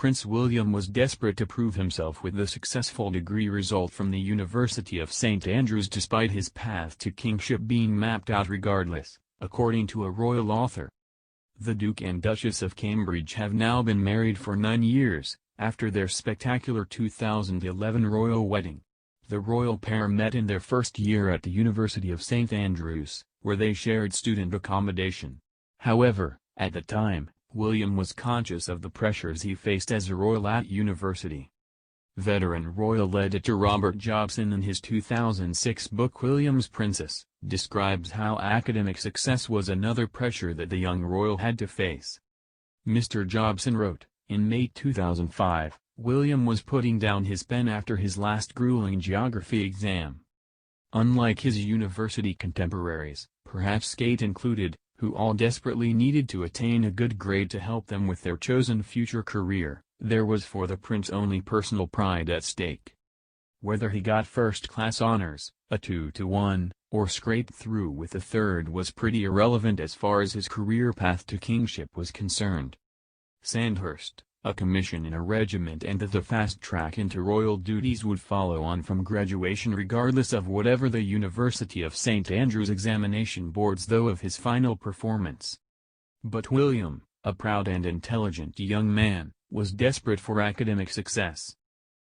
Prince William was desperate to prove himself with the successful degree result from the University of St Andrews despite his path to kingship being mapped out regardless, according to a royal author. The Duke and Duchess of Cambridge have now been married for 9 years, after their spectacular 2011 royal wedding. The royal pair met in their first year at the University of St Andrews, where they shared student accommodation. However, at the time, William was conscious of the pressures he faced as a royal at university. Veteran royal editor Robert Jobson in his 2006 book William's Princess, describes how academic success was another pressure that the young royal had to face. Mr. Jobson wrote, in May 2005, William was putting down his pen after his last grueling geography exam. Unlike his university contemporaries, perhaps Kate included, who all desperately needed to attain a good grade to help them with their chosen future career, there was for the prince only personal pride at stake. Whether he got first-class honors, a 2-1, or scraped through with a third was pretty irrelevant as far as his career path to kingship was concerned. Sandhurst, a commission in a regiment and the fast track into royal duties would follow on from graduation regardless of whatever the University of St Andrews examination boards thought of his final performance. But William, a proud and intelligent young man, was desperate for academic success.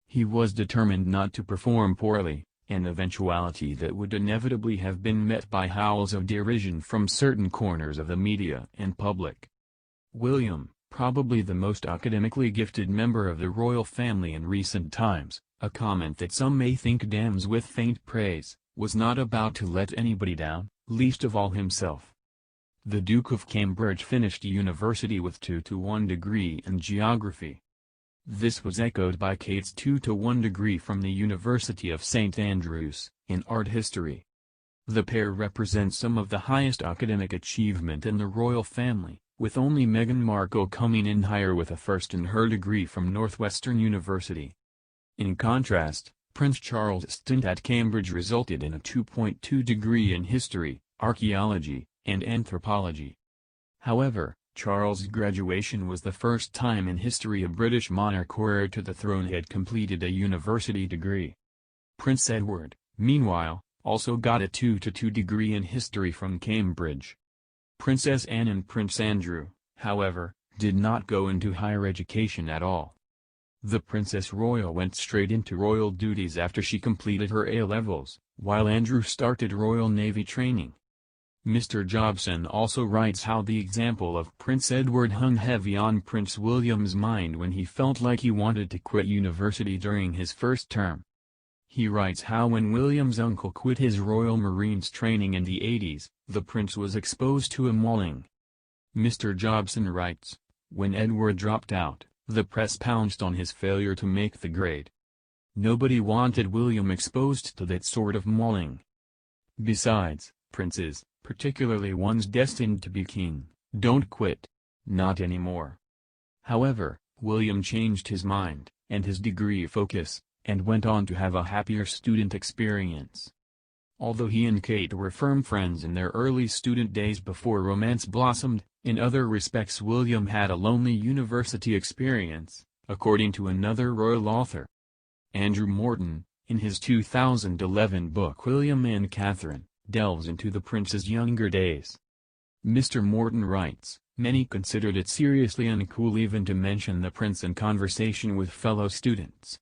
He was determined not to perform poorly, an eventuality that would inevitably have been met by howls of derision from certain corners of the media and public. William, probably the most academically gifted member of the royal family in recent times, a comment that some may think damns with faint praise, was not about to let anybody down, least of all himself. The Duke of Cambridge finished university with 2-1 degree in geography. This was echoed by Kate's 2-1 degree from the University of St Andrews, in art history. The pair represent some of the highest academic achievement in the royal family, with only Meghan Markle coming in higher with a first in her degree from Northwestern University. In contrast, Prince Charles' stint at Cambridge resulted in a 2.2 degree in history, archaeology, and anthropology. However, Charles' graduation was the first time in history a British monarch or heir to the throne had completed a university degree. Prince Edward, meanwhile, also got a 2-2 degree in history from Cambridge. Princess Anne and Prince Andrew, however, did not go into higher education at all. The Princess Royal went straight into royal duties after she completed her A-levels, while Andrew started Royal Navy training. Mr. Jobson also writes how the example of Prince Edward hung heavy on Prince William's mind when he felt like he wanted to quit university during his first term. He writes how when William's uncle quit his Royal Marines training in the 80s, the prince was exposed to a mauling. Mr. Jobson writes, when Edward dropped out, the press pounced on his failure to make the grade. Nobody wanted William exposed to that sort of mauling. Besides, princes, particularly ones destined to be king, don't quit. Not anymore. However, William changed his mind, and his degree focus, and went on to have a happier student experience. Although he and Kate were firm friends in their early student days before romance blossomed, in other respects William had a lonely university experience, according to another royal author. Andrew Morton, in his 2011 book William and Catherine, delves into the prince's younger days. Mr. Morton writes, many considered it seriously uncool even to mention the prince in conversation with fellow students.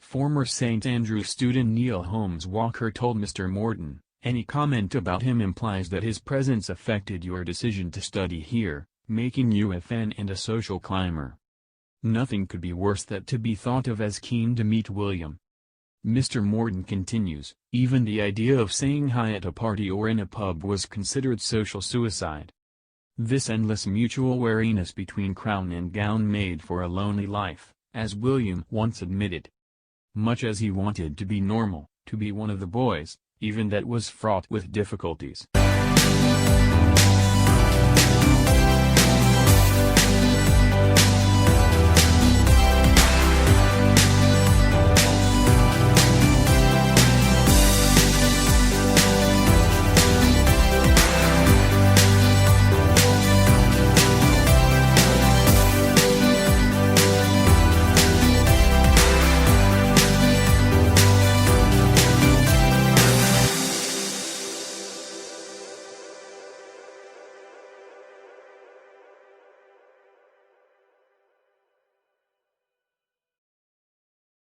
Former St. Andrews student Neil Holmes Walker told Mr. Morton, any comment about him implies that his presence affected your decision to study here, making you a fan and a social climber. Nothing could be worse than to be thought of as keen to meet William. Mr. Morton continues, even the idea of saying hi at a party or in a pub was considered social suicide. This endless mutual wariness between crown and gown made for a lonely life, as William once admitted. Much as he wanted to be normal, to be one of the boys, even that was fraught with difficulties.